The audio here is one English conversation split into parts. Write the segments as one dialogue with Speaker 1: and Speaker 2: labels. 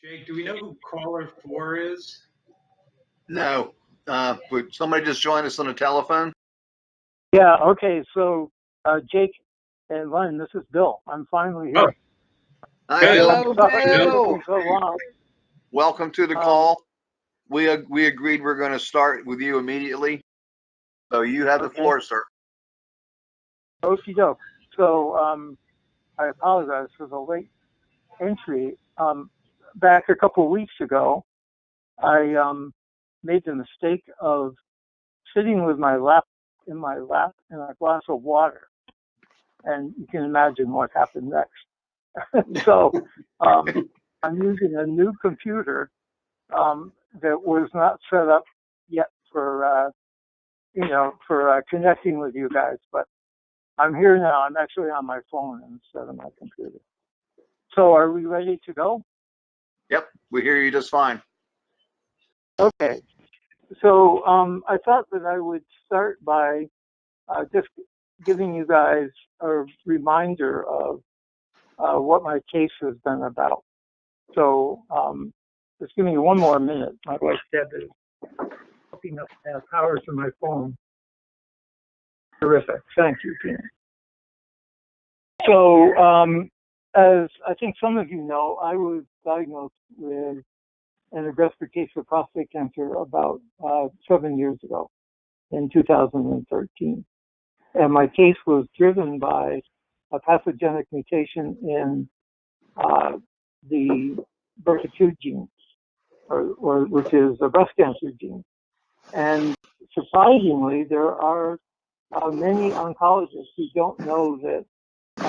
Speaker 1: Jake, do we know who caller 4 is?
Speaker 2: No. Would somebody just join us on the telephone?
Speaker 3: Yeah, okay, so Jake and Len, this is Bill. I'm finally here.
Speaker 1: Oh,
Speaker 2: Hi,
Speaker 1: good.
Speaker 2: Bill.
Speaker 3: Sorry it took
Speaker 2: Bill.
Speaker 3: me so long.
Speaker 2: Welcome to the call. We agreed we're going to start with you immediately. So you have the floor, sir.
Speaker 3: Okie doke. So I apologize for the late entry. Back a couple of weeks ago, I made the mistake of sitting with my lap in and a glass of water. And you can imagine what happened next. So I'm using a new computer that was not set up yet for connecting with you guys. But I'm here now. I'm actually on my phone instead of my computer. So are we ready to go?
Speaker 2: Yep, we hear you just fine.
Speaker 3: Okay. So I thought that I would start by just giving you guys a reminder of what my case has been about. So just give me one more minute. My wife Deb is hooking up power to my phone. Terrific. Thank you, Tina. So as I think some of you know, I was diagnosed with an aggressive case of prostate cancer about 7 years ago in 2013. And my case was driven by a pathogenic mutation in the BRCA2 gene, or which is a breast cancer gene. And surprisingly, there are many oncologists who don't know that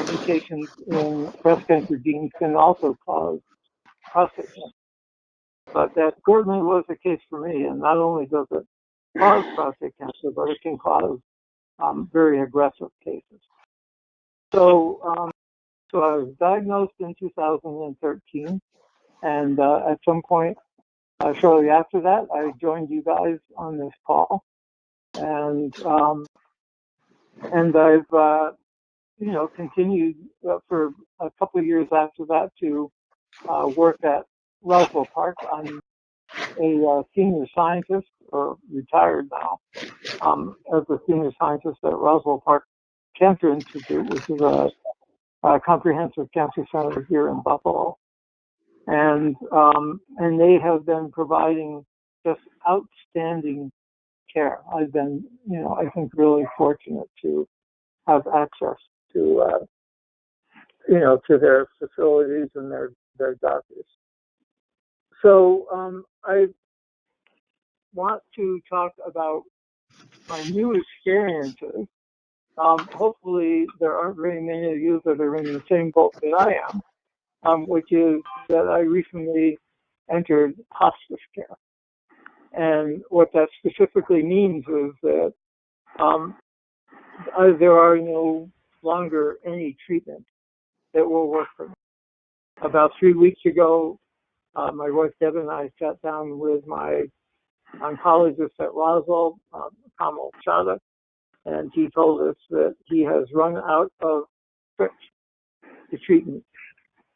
Speaker 3: mutations in breast cancer genes can also cause prostate cancer. But that certainly was the case for me. And not only does it cause prostate cancer, but it can cause very aggressive cases. So, so I was diagnosed in 2013, and at some point shortly after that, I joined you guys on this call, and I've continued for a couple of years after that to work at Roswell Park. I'm a senior scientist, or retired now, as a senior scientist at Roswell Park Cancer Institute, which is a comprehensive cancer center here in Buffalo. And they have been providing just outstanding care. I've been, I think really fortunate to have access to, to their facilities and their doctors. So I want to talk about my new experiences. Hopefully there aren't very many of you that are in the same boat that I am, which is that I recently entered hospice care. And what that specifically means is that there are no longer any treatment that will work for me. About 3 weeks ago, my wife Deb and I sat down with my oncologist at Roswell, Kamal Chada, and he told us that he has run out of scripts to treat me,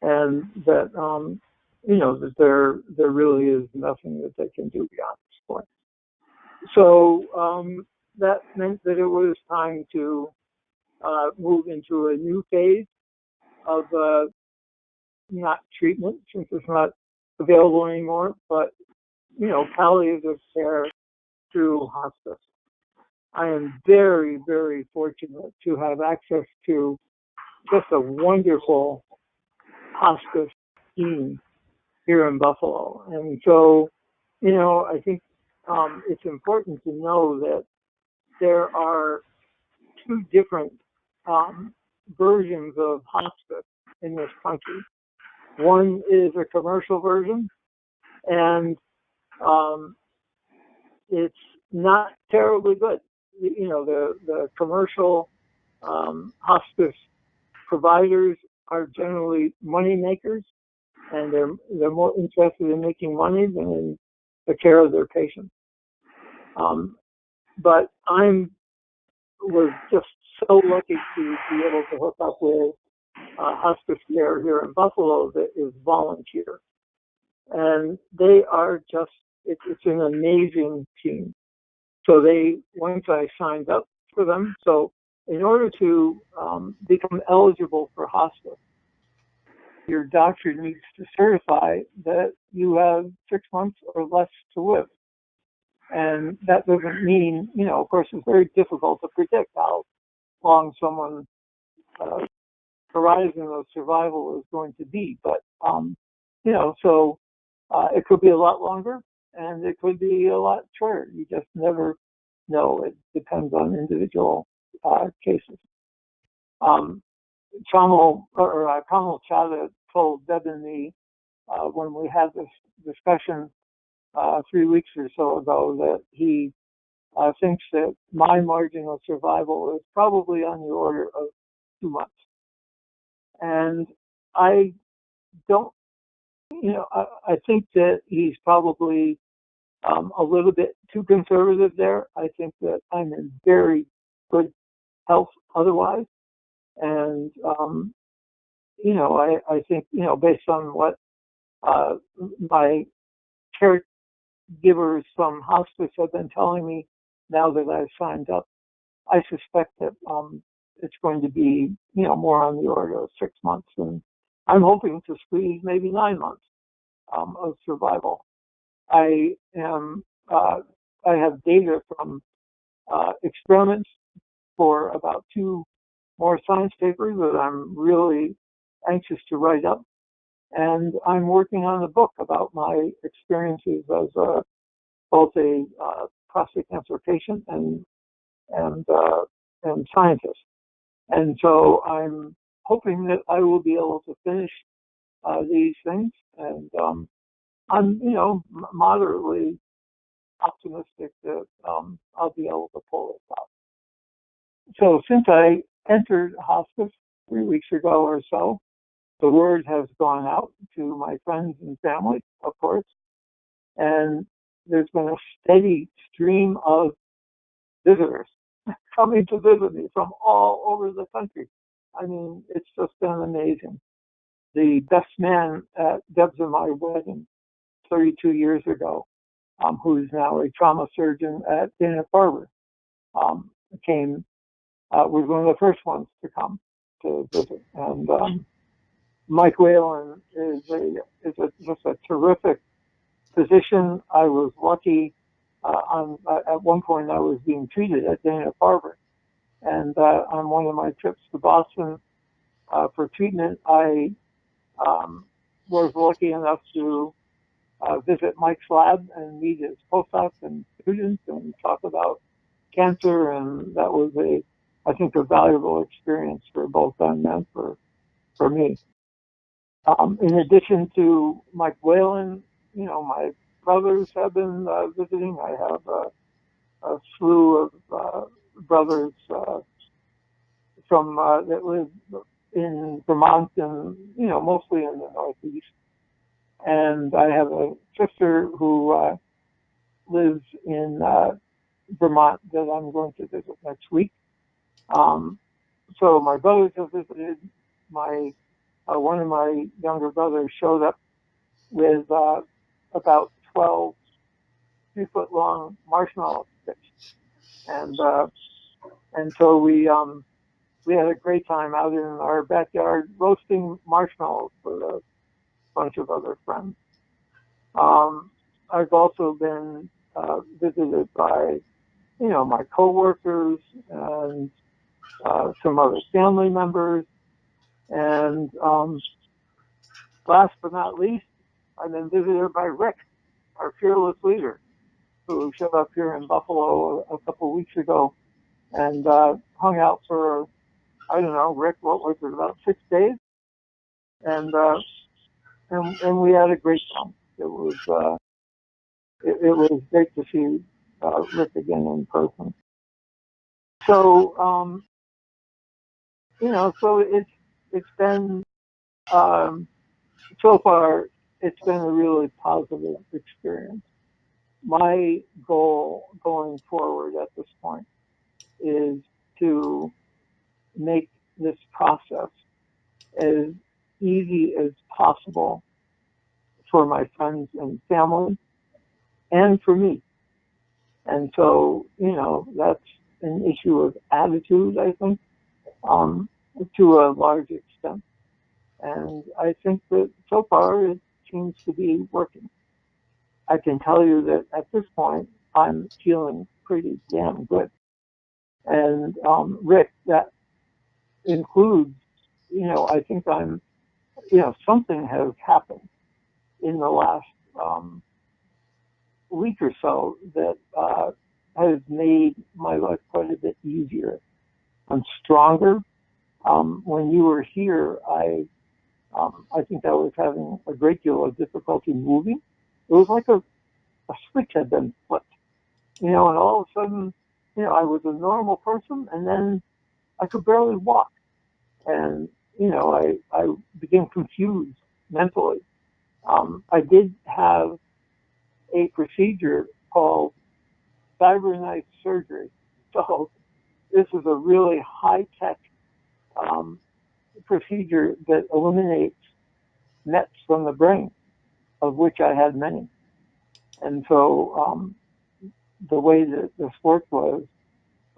Speaker 3: and that that there really is nothing that they can do beyond this point. So that meant that it was time to move into a new phase of not treatment, since it's not available anymore, but palliative care through hospice. I am very, very fortunate to have access to just a wonderful hospice team here in Buffalo. And so, I think it's important to know that there are two different versions of hospice in this country. One is a commercial version, and it's not terribly good. The commercial hospice providers are generally money makers, and they're more interested in making money than in the care of their patients. But was just so lucky to be able to hook up with hospice care here in Buffalo that is volunteer. and they are just, it's an amazing team. So once I signed up for them, so in order to become eligible for hospice, your doctor needs to certify that you have 6 months or less to live. And that doesn't mean, of course, it's very difficult to predict how long someone's horizon of survival is going to be. But, so it could be a lot longer and it could be a lot shorter. You just never know. It depends on individual cases. Kamal Chadha told Deb and me when we had this discussion 3 weeks or so ago that he thinks that my margin of survival is probably on the order of 2 months. And I don't, I think that he's probably a little bit too conservative there. I think that I'm in very good health otherwise. And, I think, based on what my caregivers from hospice have been telling me now that I've signed up, I suspect that it's going to be, more on the order of 6 months. And I'm hoping to squeeze maybe 9 months of survival. I have data from experiments for about 2 more science papers that I'm really anxious to write up. And I'm working on a book about my experiences as both a prostate cancer patient and scientist. And so I'm hoping that I will be able to finish these things. And I'm, moderately optimistic that I'll be able to pull this off. So since I entered hospice 3 weeks ago or so, the word has gone out to my friends and family, of course, and there's been a steady stream of visitors coming to visit me from all over the country. I mean, it's just been amazing. The best man at Deb's and my wedding 32 years ago, who's now a trauma surgeon at Dana-Farber, came, was one of the first ones to come to visit. And Mike Whalen is just a terrific physician. I was lucky. At one point, I was being treated at Dana-Farber, and on one of my trips to Boston for treatment, I was lucky enough to visit Mike's lab and meet his postdocs and students and talk about cancer, and that was I think, a valuable experience for both them and for me. In addition to Mike Whalen, my brothers have been visiting. I have a slew of brothers from that live in Vermont and mostly in the Northeast. And I have a sister who lives in Vermont that I'm going to visit next week. So my brothers have visited. My one of my younger brothers showed up with about 12 3-foot long marshmallow sticks, and so we had a great time out in our backyard roasting marshmallows with a bunch of other friends. I've also been visited by my coworkers and some other family members, and last but not least, I've been visited by Rick, our fearless leader, who showed up here in Buffalo a couple of weeks ago and hung out for, I don't know, Rick, what was it, about 6 days? And we had a great time. It was great to see Rick again in person. So so it's been so far it's been a really positive experience. My goal going forward at this point is to make this process as easy as possible for my friends and family and for me. And so, that's an issue of attitude, I think, to a large extent. And I think that so far it seems to be working. I can tell you that at this point, I'm feeling pretty damn good. And Rick, that includes, I think something has happened in the last week or so that has made my life quite a bit easier. I'm stronger. When you were here, I think I was having a great deal of difficulty moving. It was like a switch had been flipped, and all of a sudden, I was a normal person, and then I could barely walk, and I became confused mentally. I did have a procedure called cyberknife surgery, so this is a really high tech um, procedure that eliminates nets from the brain, of which I had many. And so the way that this worked was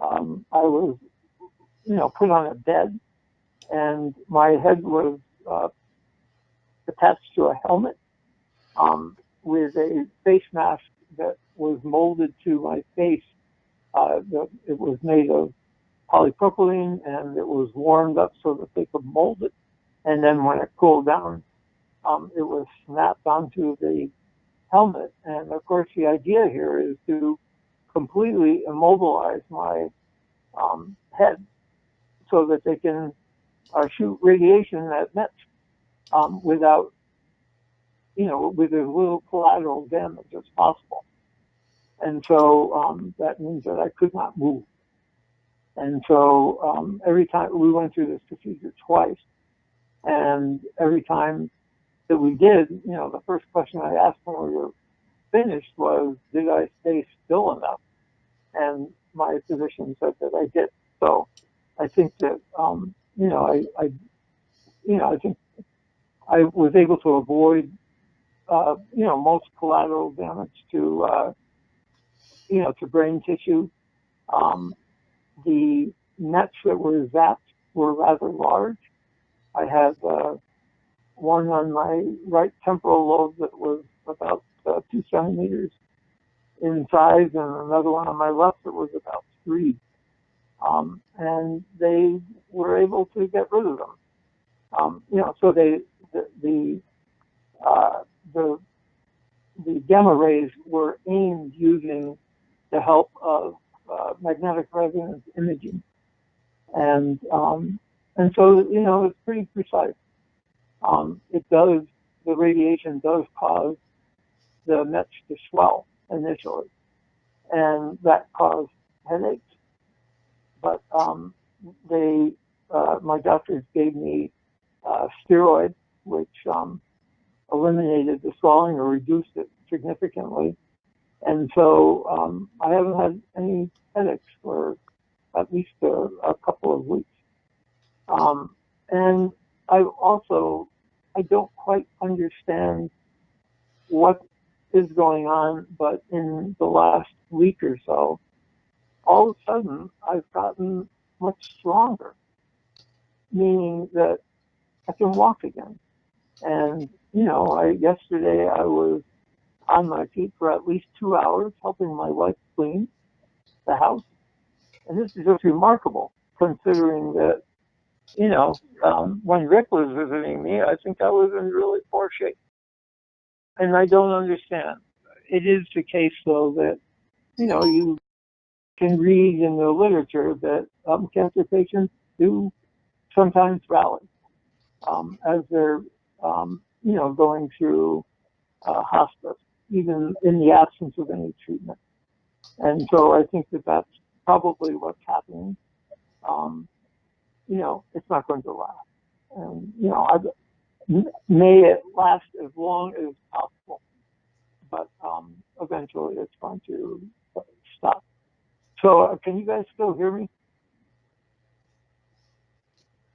Speaker 3: I was, put on a bed, and my head was uh, attached to a helmet with a face mask that was molded to my face. It was made of polypropylene, and it was warmed up so that they could mold it. And then when it cooled down, it was snapped onto the helmet. And of course, the idea here is to completely immobilize my head so that they can shoot radiation at Mets without, with as little collateral damage as possible. And so that means that I could not move. And so every time we went through this procedure twice, and every time that we did, the first question I asked when we were finished was, did I stay still enough? And my physician said that I did. So I think that, I think I was able to avoid, most collateral damage to brain tissue. Um, the nets that were zapped were rather large. I had one on my right temporal lobe that was about 2 centimeters in size, and another one on my left that was about 3. And they were able to get rid of them. So uh, the the gamma rays were aimed using the help of magnetic resonance imaging, and so it's pretty precise. It does The radiation does cause the nets to swell initially, and that caused headaches. But my doctors gave me steroid, which eliminated the swelling or reduced it significantly. And so I haven't had any headaches for at least a couple of weeks. And I don't quite understand what is going on, but in the last week or so, all of a sudden I've gotten much stronger, meaning that I can walk again. And, yesterday I was on my feet for at least 2 hours helping my wife clean the house. And this is just remarkable considering that, when Rick was visiting me, I think I was in really poor shape. And I don't understand. It is the case, though, that, you can read in the literature that cancer patients do sometimes rally as they're, going through hospice, even in the absence of any treatment. And so I think that that's probably what's happening. It's not going to last. And, may it last as long as possible, but eventually it's going to stop. So can you guys still hear me?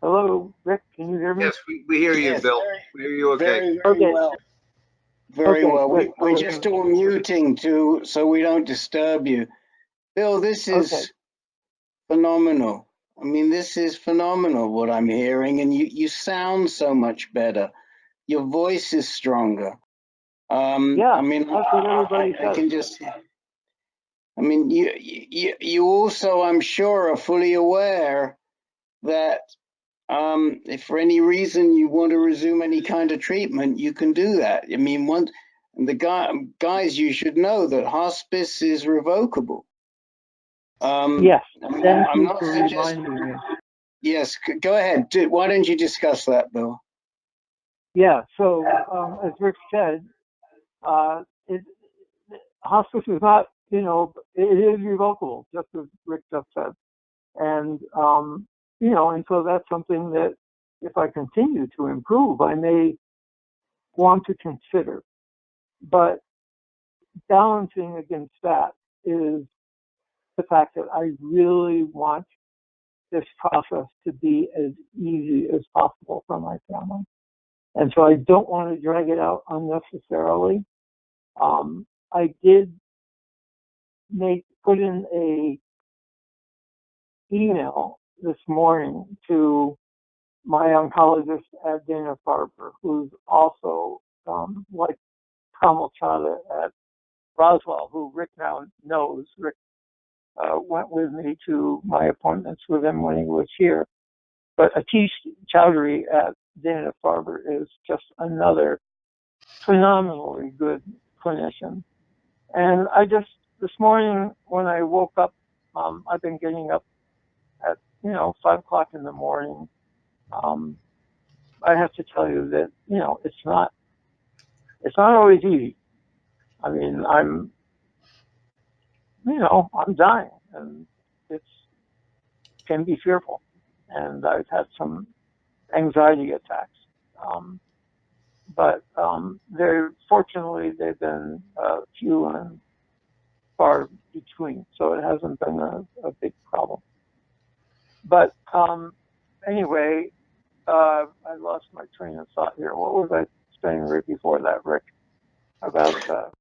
Speaker 3: Hello, Rick, can you hear me?
Speaker 2: Yes, we hear you,
Speaker 4: Yes,
Speaker 2: Bill. We hear you okay.
Speaker 4: very
Speaker 3: Okay.
Speaker 4: well. Very
Speaker 3: Okay,
Speaker 4: well.
Speaker 3: good.
Speaker 4: We're just all muting too, so we don't disturb you. Bill, this
Speaker 3: Okay.
Speaker 4: is phenomenal. I mean, this is phenomenal what I'm hearing, and you sound so much better. Your voice is stronger.
Speaker 3: Yeah,
Speaker 4: I mean,
Speaker 3: that's what everybody
Speaker 4: I
Speaker 3: says.
Speaker 4: can just. I mean, you also, I'm sure, are fully aware that if for any reason you want to resume any kind of treatment, you can do that. I mean, guys, you should know that hospice is revocable.
Speaker 3: Yes, thank
Speaker 4: I'm
Speaker 3: you
Speaker 4: not
Speaker 3: for
Speaker 4: suggesting.
Speaker 3: reminding me.
Speaker 4: Yes, go ahead. Why don't you discuss that, Bill?
Speaker 3: Yeah, so as Rick said, uh, it, hospice is not, it is revocable, just as Rick just said. And, and so that's something that if I continue to improve, I may want to consider. But balancing against that is the fact that I really want this process to be as easy as possible for my family. And so I don't want to drag it out unnecessarily. I did put in a email this morning to my oncologist at Dana-Farber, who's also like Kamal Chada at Roswell, who Rick now knows. Rick went with me to my appointments with him when he was here. But Atish Chowdhury at Dana-Farber is just another phenomenally good clinician. And I just, this morning when I woke up, I've been getting up at, 5 o'clock in the morning. I have to tell you that, it's not always easy. I mean, I'm dying, and it can be fearful. And I've had some anxiety attacks. But fortunately, they've been few and far between, so it hasn't been a big problem. But anyway, I lost my train of thought here. What was I saying right before that, Rick? About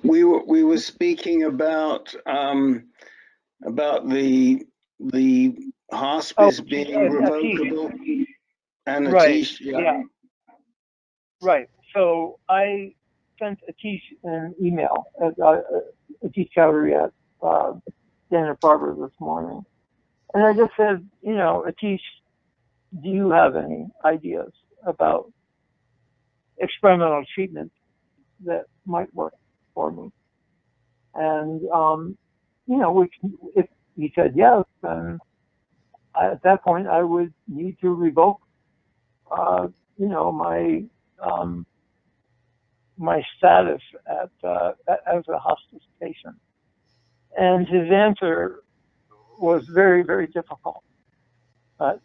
Speaker 4: We were speaking about the hospice being revocable, and
Speaker 3: right,
Speaker 4: Atish.
Speaker 3: yeah, right. So I sent Atish an email, Atish Chowdhury at Dana-Farber this morning, and I just said, Atish, do you have any ideas about experimental treatment that might work for me? And if he said yes, then at that point I would need to revoke, my my status as a hospice patient. And his answer was very, very difficult. But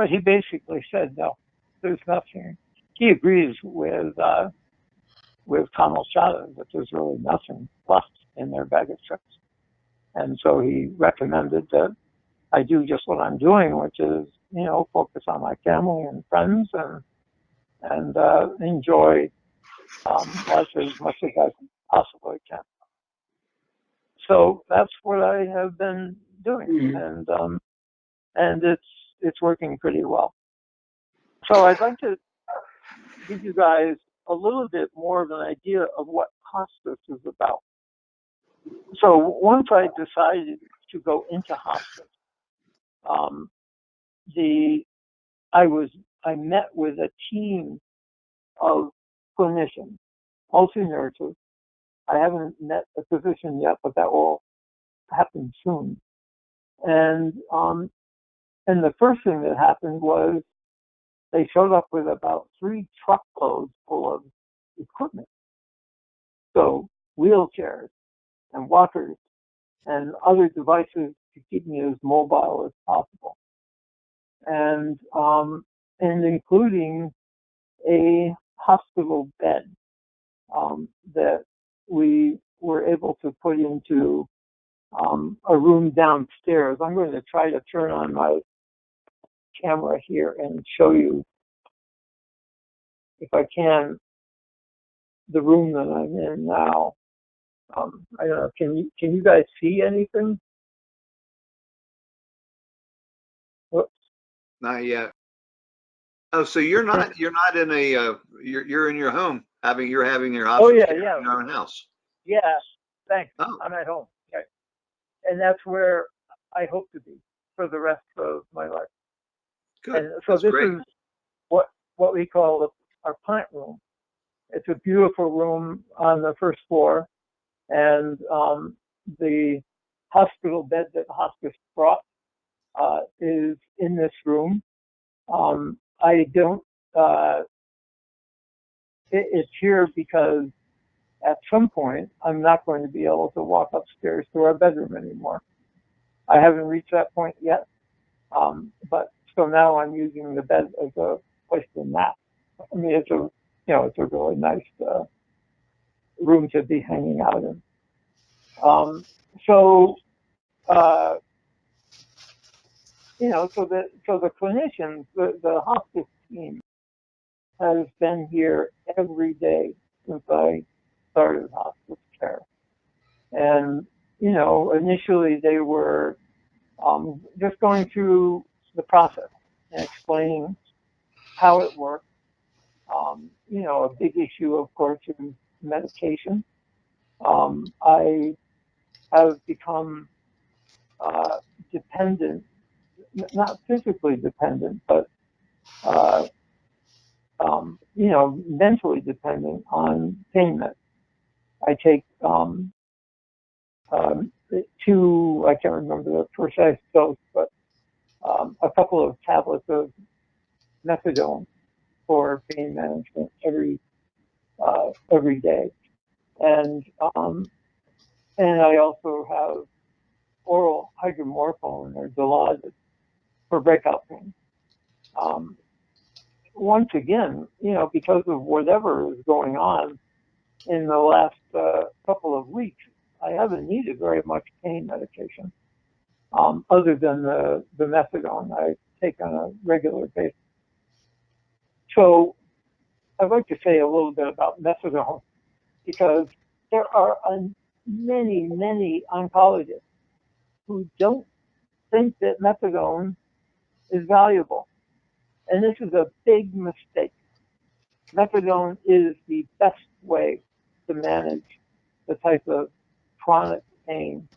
Speaker 3: he basically said no. There's nothing. He agrees with Kamal Chada that there's really nothing left in their bag of tricks. And so he recommended that I do just what I'm doing, which is, focus on my family and friends and enjoy life as much as I possibly can. So that's what I have been doing, and it's working pretty well. So I'd like to give you guys a little bit more of an idea of what hospice is about. So once I decided to go into hospice, um, I met with a team of clinicians, mostly nurses. I haven't met a physician yet, but that will happen soon. And the first thing that happened was they showed up with about 3 truckloads full of equipment. So wheelchairs and walkers and other devices to keep me as mobile as possible. And including a hospital bed that we were able to put into a room downstairs. I'm going to try to turn on my camera here and show you if I can, the room that I'm in now. I don't know. Can you guys see anything? Whoops.
Speaker 2: Not yet. Oh, so you're not in a you're in your home you're having your
Speaker 3: Oh
Speaker 2: hospice
Speaker 3: yeah,
Speaker 2: care
Speaker 3: yeah,
Speaker 2: in your own house.
Speaker 3: yeah. Thanks.
Speaker 2: Oh,
Speaker 3: I'm at home. Okay. And that's where I hope to be for the rest of my life.
Speaker 2: good.
Speaker 3: And so
Speaker 2: That's
Speaker 3: this
Speaker 2: great.
Speaker 3: is what we call our plant room. It's a beautiful room on the first floor, and the hospital bed that the hospice brought is in this room. I don't. It's here because at some point I'm not going to be able to walk upstairs to our bedroom anymore. I haven't reached that point yet, but so now I'm using the bed as a place to nap. I mean, it's a really nice room to be hanging out in. So uh, so the clinicians, the hospice team has been here every day since I started hospice care. And, initially they were just going through the process and explaining how it works. A big issue, of course, is medication. I have become dependent, not physically dependent, but uh, mentally dependent on pain meds. I take um, two, I can't remember the precise dose, but a couple of tablets of methadone for pain management every day, and and I also have oral hydromorphone or Dilaudid for breakout pain. Um, Once again, because of whatever is going on in the last couple of weeks, I haven't needed very much pain medication, other than the methadone I take on a regular basis. So I'd like to say a little bit about methadone because there are many, many oncologists who don't think that methadone is valuable. And this is a big mistake. Methadone is the best way to manage the type of chronic pain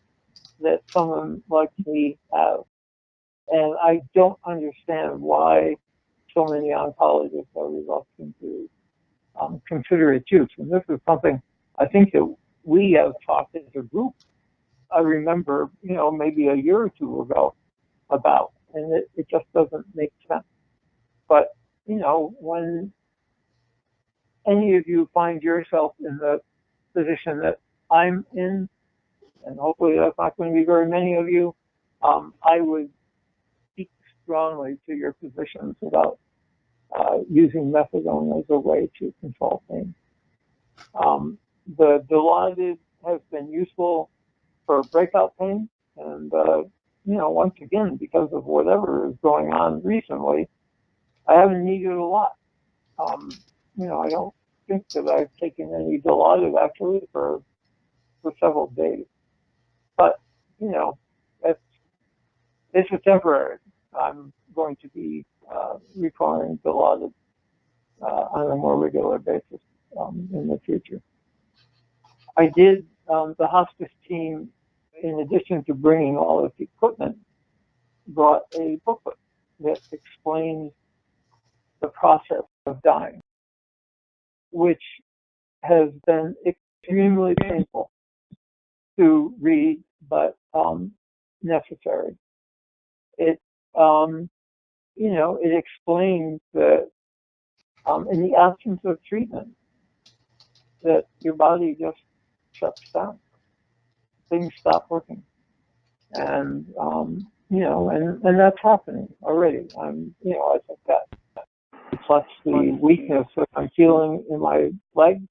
Speaker 3: that someone like me has. And I don't understand why so many oncologists are reluctant to consider its use. And this is something I think that we have talked as a group. I remember, maybe a year or two ago about, and it just doesn't make sense. But, when any of you find yourself in the position that I'm in, and hopefully that's not going to be very many of you, I would speak strongly to your physicians about using methadone as a way to control pain. The Dilaudid has been useful for breakout pain, and once again, because of whatever is going on recently, I haven't needed a lot. I don't think that I've taken any Dilaudid actually for several days, but you know, it's it's a temporary. I'm going to be requiring Dilaudid on a more regular basis in the future. I did the hospice team, in addition to bringing all of the equipment, brought a booklet that explains the process of dying, which has been extremely painful to read, but necessary. It, it explains that in the absence of treatment, that your body just shuts down. Things stop working, and and that's happening already. I think that reflects the weakness that I'm feeling in my leg.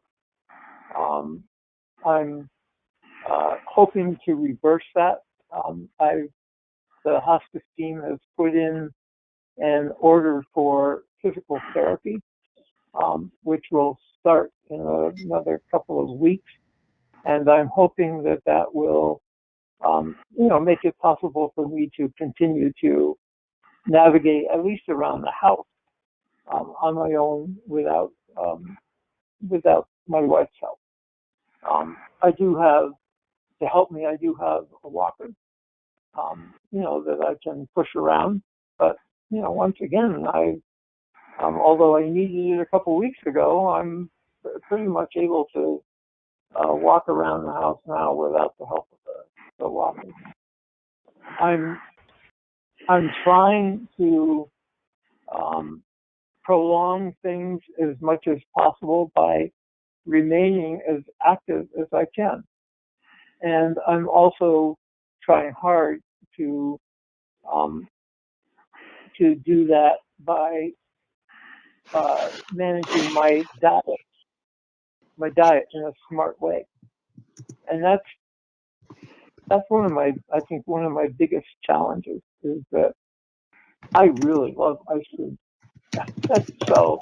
Speaker 3: I'm hoping to reverse that. The hospice team has put in an order for physical therapy which will start in another couple of weeks. And I'm hoping that that will, make it possible for me to continue to navigate at least around the house on my own without my wife's help. I do have, to help me, I do have a walker, that I can push around. But, once again, although I needed it a couple weeks ago, I'm pretty much able to walk around the house now without the help of the walker. I'm trying to prolong things as much as possible by remaining as active as I can. And I'm also trying hard to do that by managing my diet in a smart way. And that's I think one of my biggest challenges is that I really love ice cream. So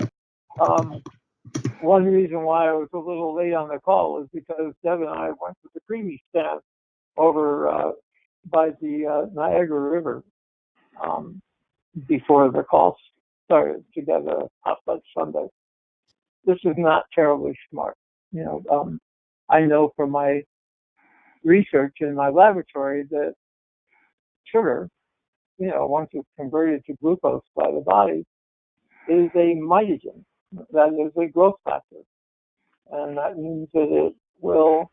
Speaker 3: one reason why I was a little late on the call is because Deb and I went to the creamy stand over by the Niagara River before the call started to get a hot fudge sundae. This is not terribly smart. I know from my research in my laboratory that sugar, once it's converted to glucose by the body, is a mitogen. That is a growth factor. And that means that it will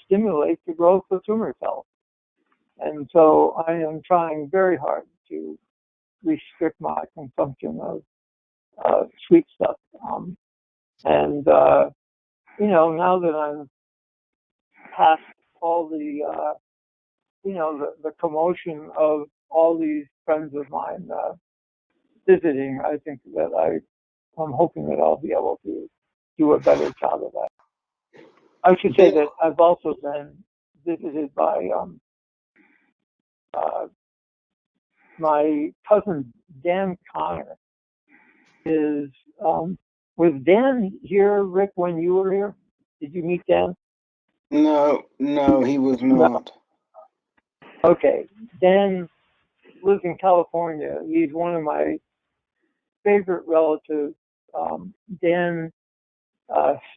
Speaker 3: stimulate the growth of tumor cells. And so I am trying very hard to restrict my consumption of sweet stuff. Now that I'm past all the commotion of all these friends of mine visiting, I think that I'm hoping that I'll be able to do a better job of that. I should say that I've also been visited by my cousin Dan Connor. Was Dan here, Rick, when you were here? Did you meet Dan?
Speaker 4: No, he was not.
Speaker 3: Okay. Dan lives in California. He's one of my favorite relatives. Dan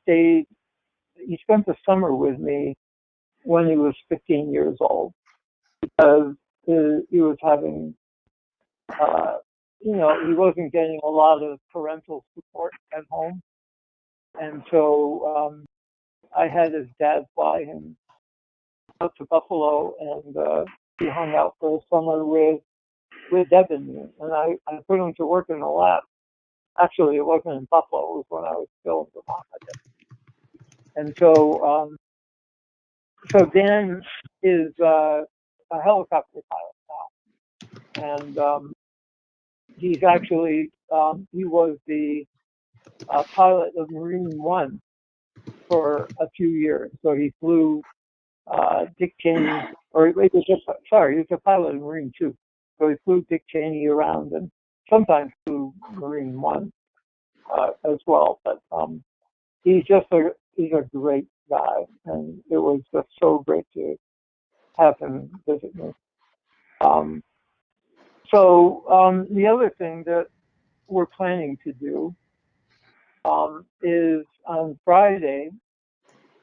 Speaker 3: he spent the summer with me when he was 15 years old because he was having, he wasn't getting a lot of parental support at home. And so I had his dad fly him out to Buffalo, and he hung out for the summer with Deb and me. And I put him to work in the lab. Actually, it wasn't in Buffalo. It was when I was still in Vermont, I guess. And so Dan is a helicopter pilot now. And he's actually, he was the pilot of Marine One for a few years. So he flew Dick Cheney, or he was a pilot of Marine Two. So he flew Dick Cheney around and sometimes flew Marine One as well. But he's a great guy, and it was just so great to have him visit me. The other thing that we're planning to do is on Friday,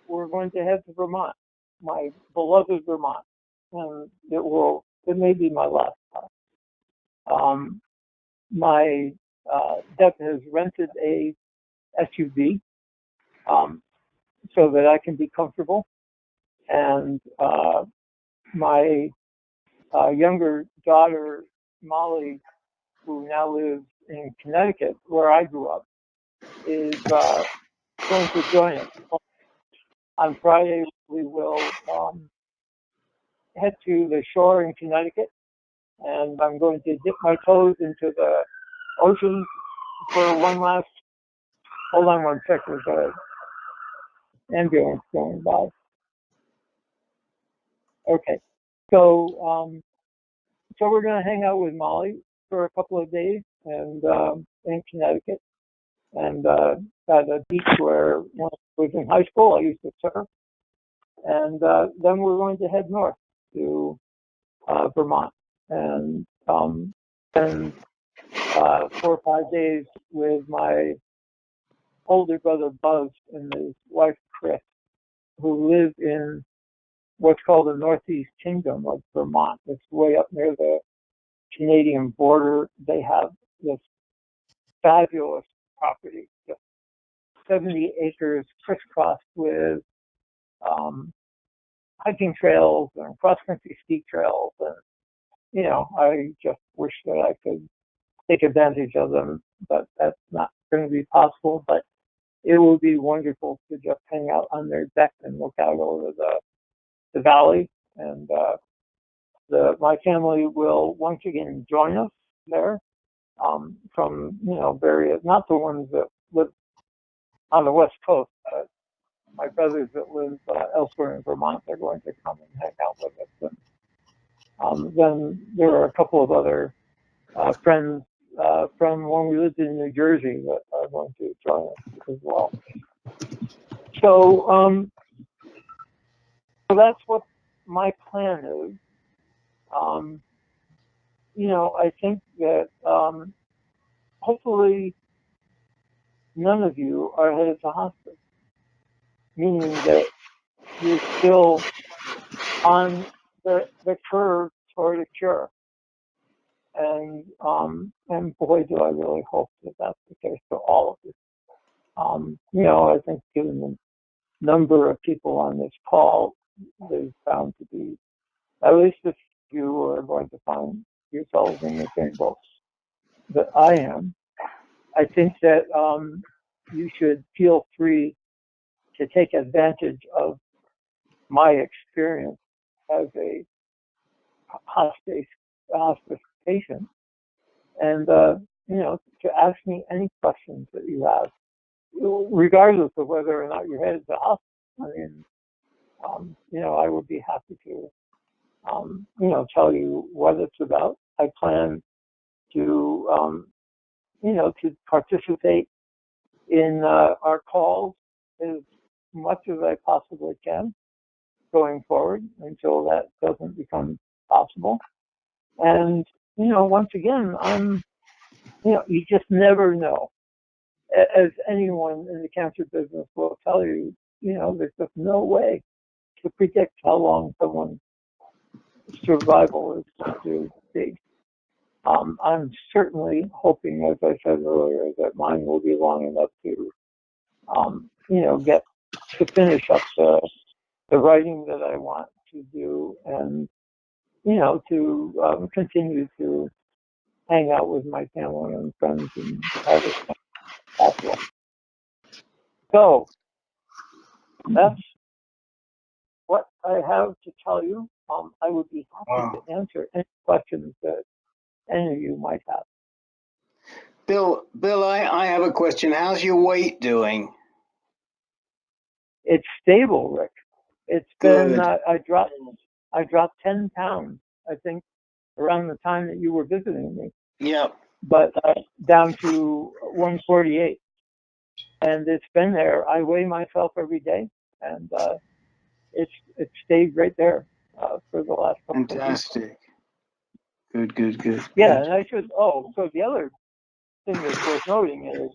Speaker 3: we're going to head to Vermont, my beloved Vermont, and it may be my last time. My Deb has rented a SUV so that I can be comfortable, and my younger daughter Molly, who now lives in Connecticut, where I grew up, is going to join us. On Friday, we will head to the shore in Connecticut, and I'm going to dip my toes into the ocean for one last. Hold on one sec, there's an ambulance going by. Okay, so we're going to hang out with Molly for a couple of days and in Connecticut, and at a beach where when I was in high school, I used to surf. And then we're going to head north to Vermont and spend 4 or 5 days with my older brother Buzz and his wife Chris, who live in what's called the Northeast Kingdom of Vermont. It's way up near the Canadian border. They have this fabulous property, just 70 acres crisscrossed with hiking trails and cross-country ski trails. And, you know, I just wish that I could take advantage of them, but that's not going to be possible. But it will be wonderful to just hang out on their deck and look out over the valley. And my family will once again join us there from, you know, various, not the ones that live on the West Coast, but my brothers that live elsewhere in Vermont, they're going to come and hang out with us. And then there are a couple of other friends from when we lived in New Jersey that are going to join us as well. So, so that's what my plan is. You know, I think that hopefully none of you are headed to hospice, meaning that you're still on the curve toward a cure. And boy, do I really hope that that's the case for all of us. You know, I think given the number of people on this call, there's bound to be at least a few who are going to find yourselves in the same boat that I am. I think that you should feel free to take advantage of my experience as a hospice patient, and you know, to ask me any questions that you have, regardless of whether or not you're headed to hospice. I mean, you know, I would be happy to, you know, tell you what it's about. I plan to, you know, to participate in our calls as much as I possibly can going forward until that doesn't become possible. And, you know, once again, you know, you just never know. As anyone in the cancer business will tell you, you know, there's just no way to predict how long someone's survival is going to be. I'm certainly hoping, as I said earlier, that mine will be long enough to, you know, get to finish up the writing that I want to do, and, you know, to continue to hang out with my family and friends and have it possible. So that's what I have to tell you. I would be happy to answer any questions that any of you might have.
Speaker 4: Bill, I have a question. How's your weight doing?
Speaker 3: It's stable, Rick. It's
Speaker 4: Good.
Speaker 3: been I dropped 10 pounds, I think, around the time that you were visiting me.
Speaker 4: Yep.
Speaker 3: But down to 148, and it's been there. I weigh myself every day, and it's stayed right there for the last couple of weeks.
Speaker 4: Fantastic. Good.
Speaker 3: Yeah, and I should. Oh, so the other thing that's worth noting is,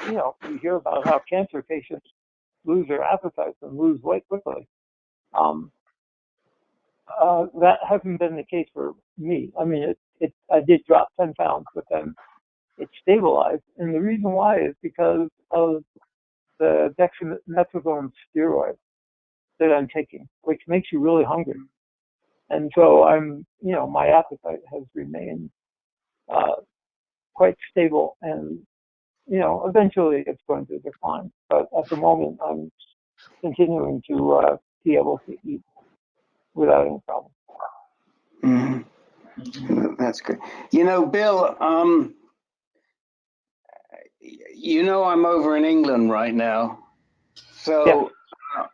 Speaker 3: you know, you hear about how cancer patients lose their appetites and lose weight quickly. That hasn't been the case for me. I mean, I did drop 10 pounds, but then it stabilized. And the reason why is because of the dexamethasone steroid that I'm taking, which makes you really hungry. And so you know, my appetite has remained quite stable, and, you know, eventually it's going to decline. But at the moment, I'm continuing to be able to eat without any problem.
Speaker 4: Mm-hmm. That's good. You know, Bill, you know, I'm over in England right now. So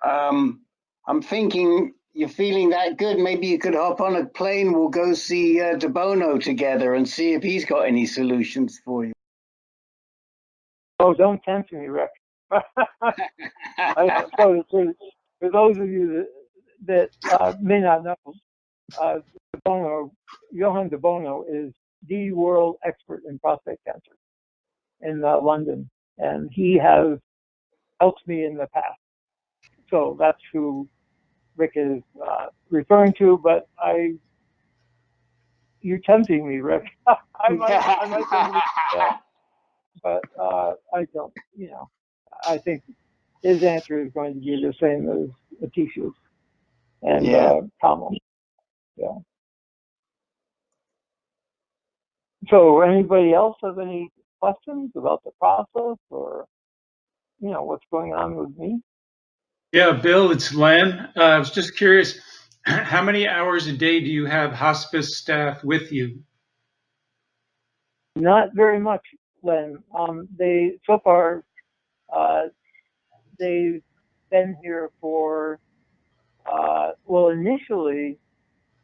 Speaker 4: I'm thinking, you're feeling that good, maybe you could hop on a plane. We'll go see De Bono together and see if he's got any solutions for you.
Speaker 3: Oh, don't tempt me, Rick. So for those of you that may not know, Johan de Bono is the world expert in prostate cancer in London, and he has helped me in the past. So that's who Rick is referring to. But you're tempting me, Rick. I might think but I don't. I think his answer is going to be the same as Atisha's and
Speaker 4: Yeah.
Speaker 3: Kamal. Yeah. So anybody else have any questions about the process or, what's going on with me?
Speaker 1: Yeah, Bill, it's Len. I was just curious, how many hours a day do you have hospice staff with you?
Speaker 3: Not very much, Len. So far, they've been here for, initially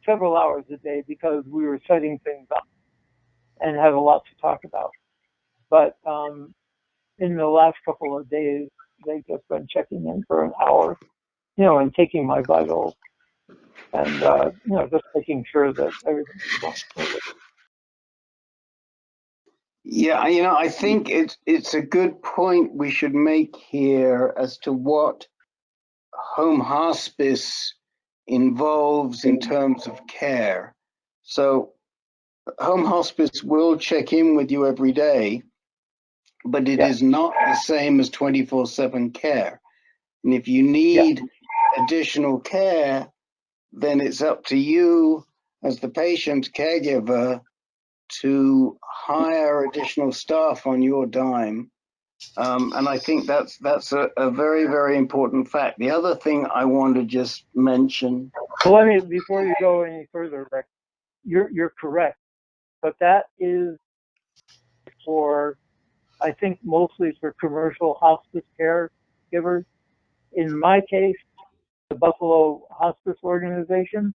Speaker 3: several hours a day because we were setting things up and had a lot to talk about. But in the last couple of days, they've just been checking in for an hour, and taking my vitals and, just making sure that everything's going smoothly.
Speaker 4: Yeah, I think it's a good point we should make here as to what home hospice involves in terms of care. So home hospice will check in with you every day, but it is not the same as 24/7 care. And if you need additional care, then it's up to you as the patient caregiver to hire additional staff on your dime. And I think that's a very, very important fact. The other thing I want to just mention.
Speaker 3: Well, before you go any further, Rick, you're correct, but that is I think mostly for commercial hospice care givers. In my case, the Buffalo Hospice Organization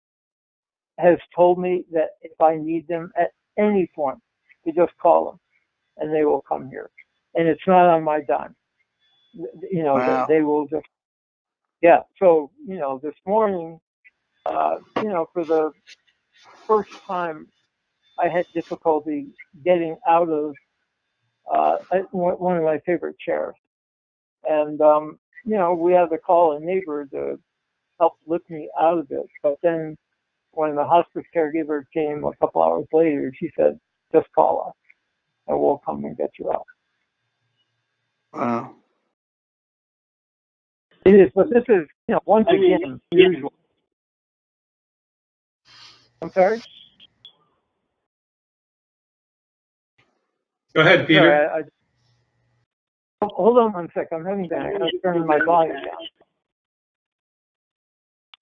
Speaker 3: has told me that if I need them at any point, to just call them and they will come here. And it's not on my dime.
Speaker 4: Wow.
Speaker 3: They will just, So, this morning, for the first time, I had difficulty getting out of one of my favorite chairs. And, we had to call a neighbor to help lift me out of it. But then when the hospice caregiver came a couple hours later, she said, just call us and we'll come and get you out.
Speaker 4: Wow.
Speaker 3: It is, but this is, once again, unusual. I'm sorry?
Speaker 1: Go ahead, Peter.
Speaker 3: Sorry, hold on one sec. I'm having that. I'm turning my volume down.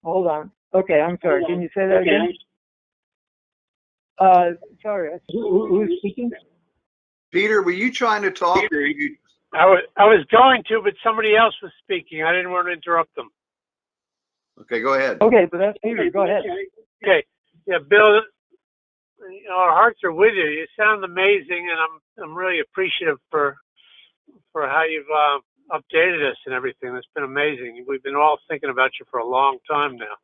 Speaker 3: Hold on. Okay, I'm sorry. Can you say that again? Sorry. Who's speaking?
Speaker 2: Peter, were you trying to talk?
Speaker 5: I was going to, but somebody else was speaking. I didn't want to interrupt them.
Speaker 2: Okay, go ahead.
Speaker 3: Okay, but that's Peter. Go ahead.
Speaker 5: Okay. Yeah, Bill, our hearts are with you. You sound amazing, and I'm really appreciative for how you've updated us and everything. It's been amazing. We've been all thinking about you for a long time now.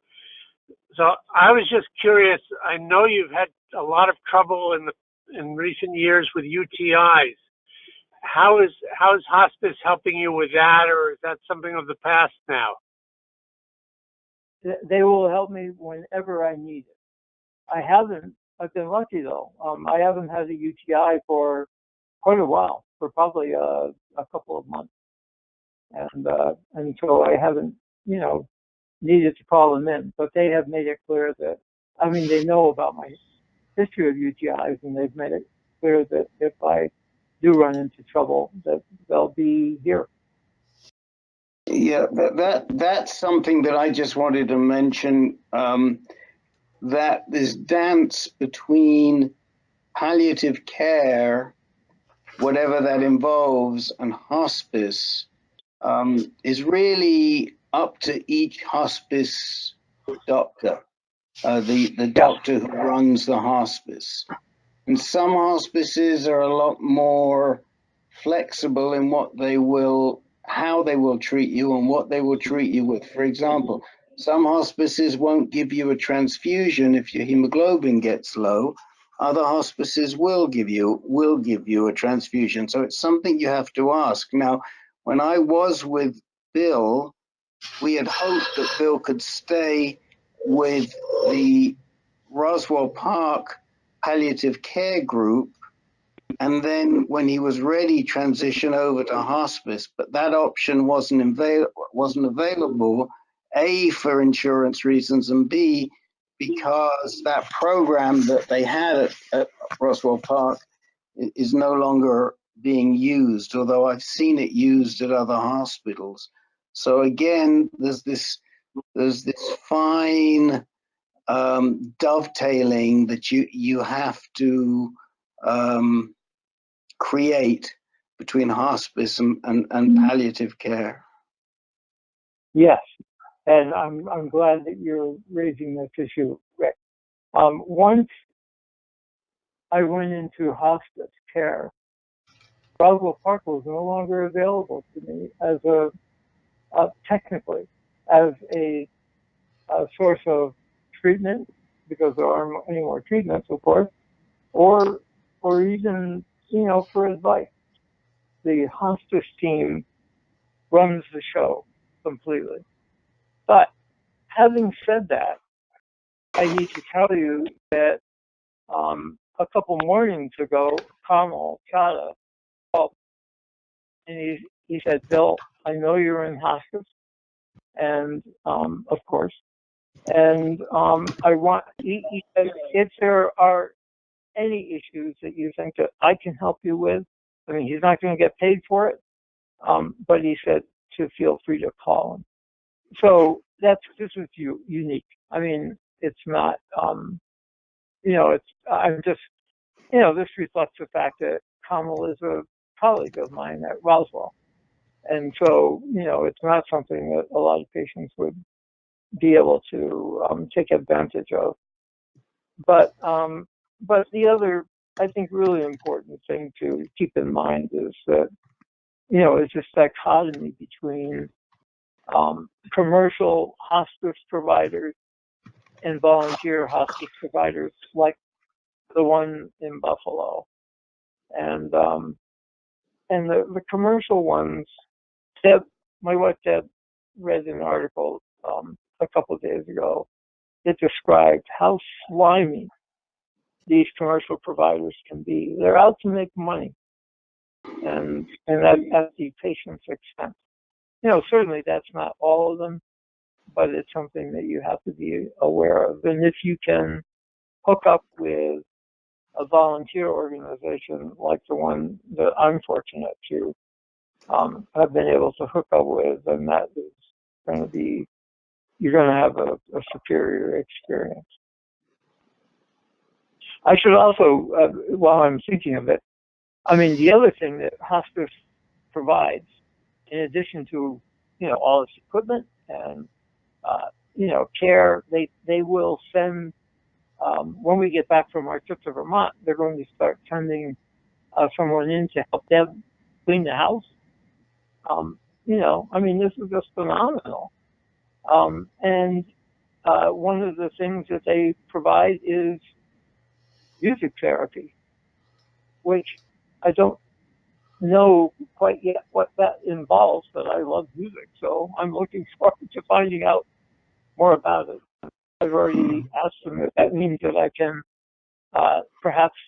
Speaker 5: So I was just curious. I know you've had a lot of trouble in recent years with UTIs. How is hospice helping you with that, or is that something of the past now?
Speaker 3: They will help me whenever I need it. I've been lucky though. I haven't had a UTI for quite a while, for probably a couple of months. And so I haven't, needed to call them in, but they have made it clear that, they know about my history of UTIs and they've made it clear that if I do run into trouble, that they'll be here.
Speaker 4: Yeah, that's something that I just wanted to mention, that this dance between palliative care, whatever that involves, and hospice is really up to each hospice doctor, the doctor who runs the hospice. And some hospices are a lot more flexible in how they will treat you and what they will treat you with. For example, some hospices won't give you a transfusion if your hemoglobin gets low. Other hospices will give you a transfusion. So it's something you have to ask. Now, when I was with Bill, we had hoped that Bill could stay with the Roswell Park palliative care group, and then when he was ready, transition over to hospice. But that option wasn't available, A, for insurance reasons, and B, because that program that they had at Roswell Park is no longer being used, although I've seen it used at other hospitals. So again, there's this fine dovetailing that you have to create between hospice and palliative care.
Speaker 3: Yes, and I'm glad that you're raising this issue, Rick. Once I went into hospice care, Roswell Park was no longer available to me as technically as a source of treatment, because there aren't any more treatments, of course, or even, for advice. The hospice team runs the show completely. But having said that, I need to tell you that a couple mornings ago, Kamal Chada called, and he said, "Bill, I know you're in hospice, and of course, and he said, if there are any issues that you think that I can help you with, I mean, he's not going to get paid for it, but he said to feel free to call him." So this is unique. I mean, it's not, I'm just, this reflects the fact that Kamal is a colleague of mine at Roswell. And so, it's not something that a lot of patients would be able to take advantage of. But the other, I think, really important thing to keep in mind is that, it's this dichotomy between commercial hospice providers and volunteer hospice providers like the one in Buffalo. And the commercial ones, my wife Deb read an article a couple of days ago that described how slimy these commercial providers can be. They're out to make money, and at the patient's expense. Certainly that's not all of them, but it's something that you have to be aware of. And if you can hook up with a volunteer organization like the one that I'm fortunate to have been able to hook up with, then that is going to be, you're going to have a superior experience. I should also, while I'm thinking of it, I mean, the other thing that hospice provides, in addition to, all its equipment and, care, they will send, when we get back from our trip to Vermont, they're going to start sending someone in to help them clean the house. I mean, this is just phenomenal. And one of the things that they provide is music therapy, which I don't know quite yet what that involves, but I love music, so I'm looking forward to finding out more about it. I've already asked them if that means that I can perhaps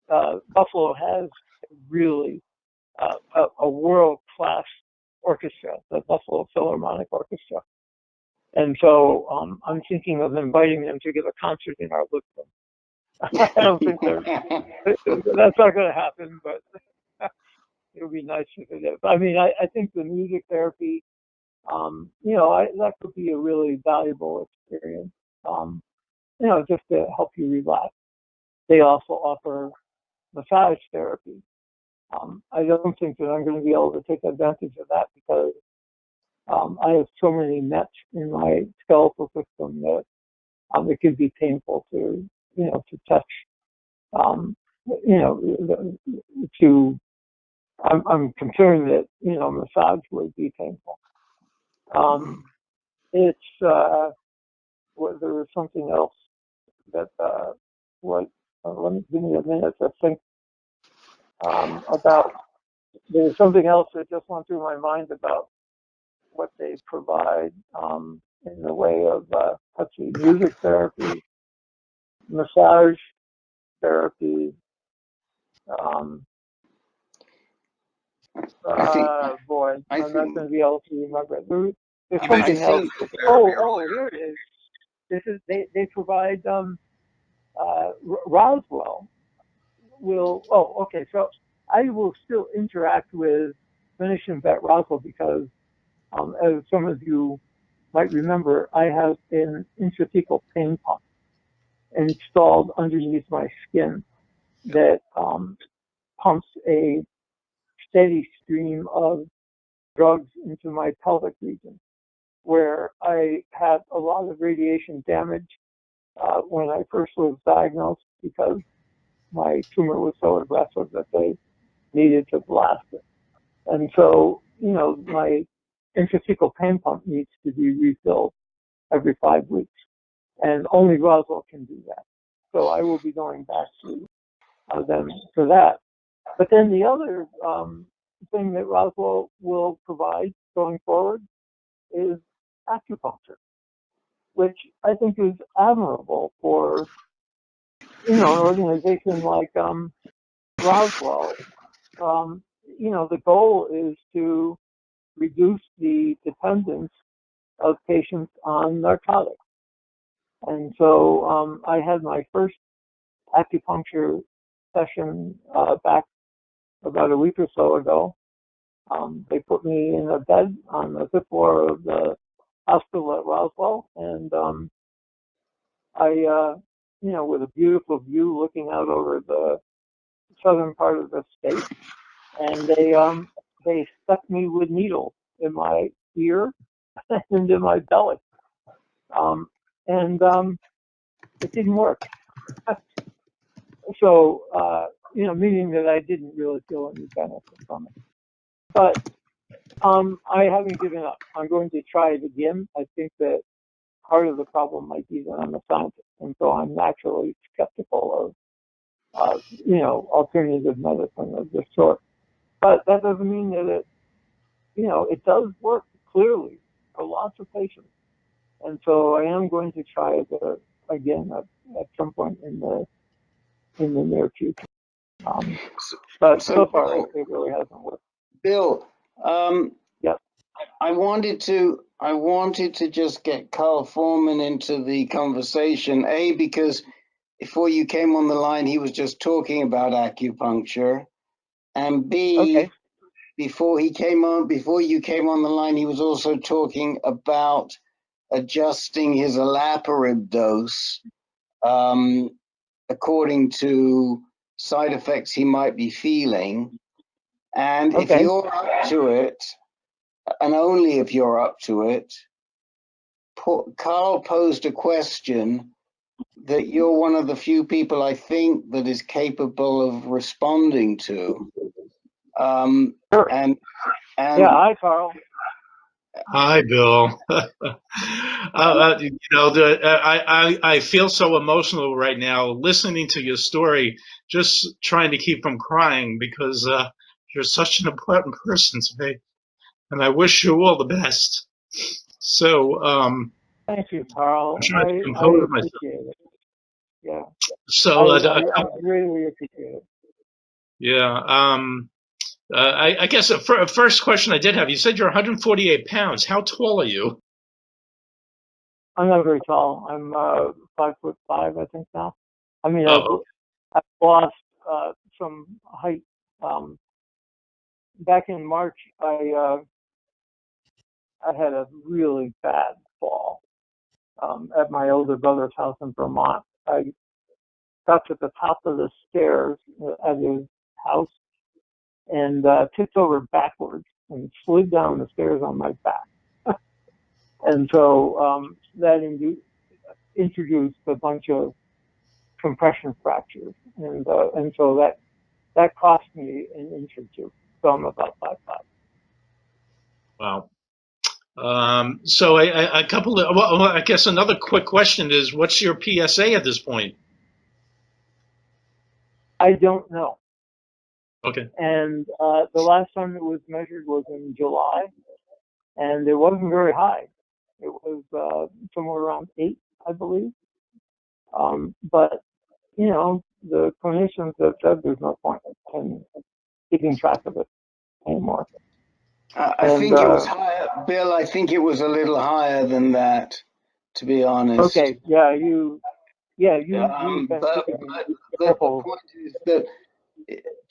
Speaker 3: Buffalo has really a world-class orchestra, the Buffalo Philharmonic Orchestra. And so I'm thinking of inviting them to give a concert in our living room. I don't think that's not going to happen, but it would be nice if it is. I mean, I think the music therapy, that could be a really valuable experience, just to help you relax. They also offer massage therapy. I don't think that I'm going to be able to take advantage of that because I have so many nets in my skeletal system that it can be painful to touch, to I'm concerned that, massage would be painful. It's, there was something else that, give me a minute to think, about, there was something else that just went through my mind about what they provide, in the way of, let's see, music therapy, massage therapy, um,
Speaker 4: I think,
Speaker 3: boy,
Speaker 4: I
Speaker 3: I'm not
Speaker 4: think,
Speaker 3: going to be able to remember it. There's
Speaker 2: You
Speaker 4: I
Speaker 3: something
Speaker 2: mentioned
Speaker 3: else.
Speaker 4: think,
Speaker 2: therapy
Speaker 3: Oh,
Speaker 2: earlier.
Speaker 3: here it is. This is they provide Roswell will. Oh, okay. So I will still interact with clinicians at Roswell because, as some of you might remember, I have an intrathecal pain pump installed underneath my skin that pumps a steady stream of drugs into my pelvic region, where I had a lot of radiation damage when I first was diagnosed because my tumor was so aggressive that they needed to blast it. And so, my intrathecal pain pump needs to be refilled every 5 weeks, and only Roswell can do that. So I will be going back to them for that. But then the other thing that Roswell will provide going forward is acupuncture, which I think is admirable for, an organization like Roswell. The goal is to reduce the dependence of patients on narcotics. And so I had my first acupuncture session back about a week or so ago. They put me in a bed on the fifth floor of the hospital at Roswell, and with a beautiful view looking out over the southern part of the state, and they stuck me with needles in my ear and in my belly, and it didn't work. So meaning that I didn't really feel any benefit from it. But I haven't given up. I'm going to try it again. I think that part of the problem might be that I'm a scientist, and so I'm naturally skeptical of alternative medicine of this sort. But that doesn't mean that it does work clearly for lots of patients. And so I am going to try it again at some point in the near future. But
Speaker 4: so
Speaker 3: so far
Speaker 4: Bill,
Speaker 3: it really hasn't worked.
Speaker 4: Bill,
Speaker 3: Yeah.
Speaker 4: I wanted to just get Carl Foreman into the conversation, because before you came on the line, he was just talking about acupuncture, and B,
Speaker 3: Okay.
Speaker 4: before you came on the line, he was also talking about adjusting his olaparib dose according to side effects he might be feeling. And if
Speaker 3: Okay.
Speaker 4: you're up to it, and only if you're up to it, Carl posed a question that you're one of the few people I think that is capable of responding to.
Speaker 3: Sure.
Speaker 4: And
Speaker 3: Yeah. Hi, Carl.
Speaker 1: Hi, Bill. I feel so emotional right now listening to your story, just trying to keep from crying because you're such an important person to me, and I wish you all the best. So
Speaker 3: Thank you,
Speaker 1: I'm
Speaker 3: Carl.
Speaker 1: trying to
Speaker 3: I
Speaker 1: compose myself.
Speaker 3: appreciate it. Yeah.
Speaker 1: So
Speaker 3: I really appreciate it.
Speaker 1: yeah, I guess a first question I did have. You said you're 148 pounds. How tall are you?
Speaker 3: I'm not very tall. I'm 5'5", I think now. I mean,
Speaker 1: Oh,
Speaker 3: I've lost some height. Back in March, I had a really bad fall at my older brother's house in Vermont. I got to the top of the stairs at his house and tipped over backwards and slid down the stairs on my back. And so that introduced a bunch of compression fractures, and so that cost me an inch or two. So I'm about 5'5".
Speaker 1: Wow. So a couple of, well, I guess another quick question is, what's your PSA at this point?
Speaker 3: I don't know.
Speaker 1: Okay.
Speaker 3: And the last time it was measured was in July, and it wasn't very high. It was somewhere around 8, I believe. But, you know, the clinicians have said there's no point in keeping track of it anymore.
Speaker 4: I think it was higher, Bill. I think it was a little higher than that, to be honest.
Speaker 3: Okay, you've been
Speaker 4: But
Speaker 3: keeping
Speaker 4: the
Speaker 3: careful.
Speaker 4: point is that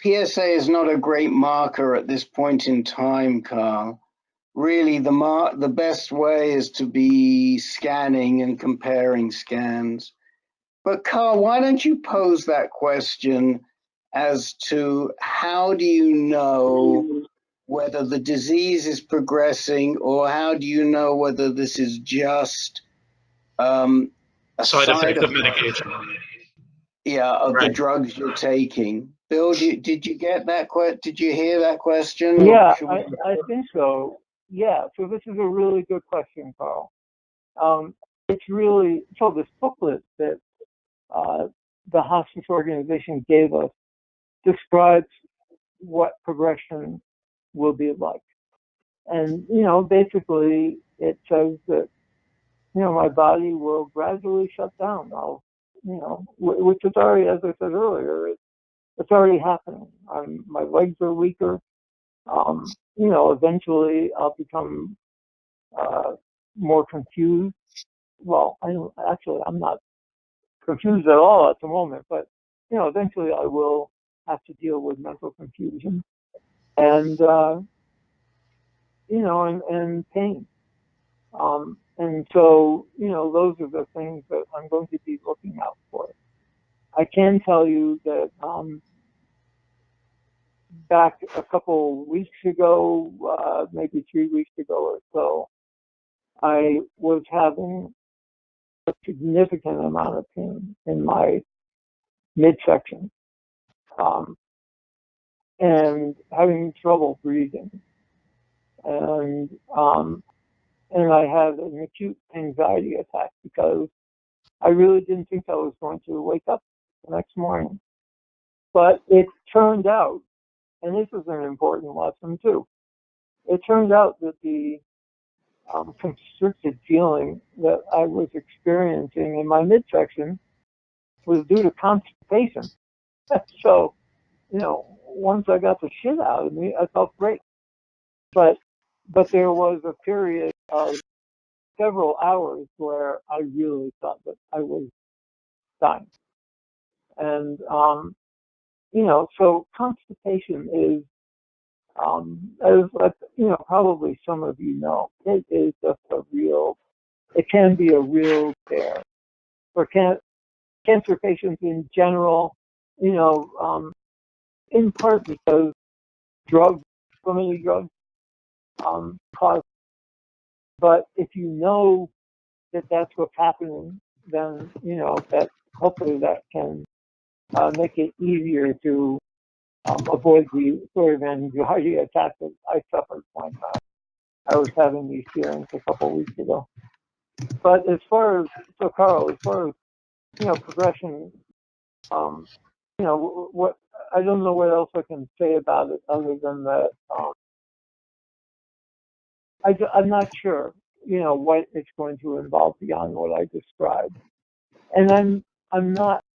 Speaker 4: PSA is not a great marker at this point in time, Carl. Really, the best way is to be scanning and comparing scans. But Carl, why don't you pose that question as to how do you know whether the disease is progressing, or how do you know whether this is just a
Speaker 1: Side effect of medication.
Speaker 4: of
Speaker 1: Right.
Speaker 4: the drugs you're taking? Bill, did you get that? Did you hear that question?
Speaker 3: Yeah, I think so. Yeah, so this is a really good question, Carl. It's really, so this booklet that the hospice organization gave us describes what progression will be like. And, you know, basically it says that, you know, my body will gradually shut down. Which is already, as I said earlier, it's already happening. My legs are weaker. You know, eventually I'll become more confused. Well, I'm not confused at all at the moment, but, you know, eventually I will have to deal with mental confusion and, you know, and pain. And so, you know, those are the things that I'm going to be looking out for. I can tell you that back a couple weeks ago, maybe 3 weeks ago or so, I was having a significant amount of pain in my midsection, and having trouble breathing. And I had an acute anxiety attack because I really didn't think I was going to wake up the next morning. But it turned out, and this is an important lesson too, it turned out that the constricted feeling that I was experiencing in my midsection was due to constipation. So, you know, once I got the shit out of me, I felt great. But there was a period of several hours where I really thought that I was dying. And you know, so constipation is, as you know, probably some of you know, it is just it can be a real bear for cancer patients in general, you know, in part because so many drugs, cause. But if you know that that's what's happening, then, you know, that hopefully that can make it easier to avoid the sort of anxiety attack that I suffered when I was having these feelings a couple of weeks ago. But Carl, as far as, you know, progression, you know, what I don't know what else I can say about it other than that I'm not sure, you know, what it's going to involve beyond what I described, and I'm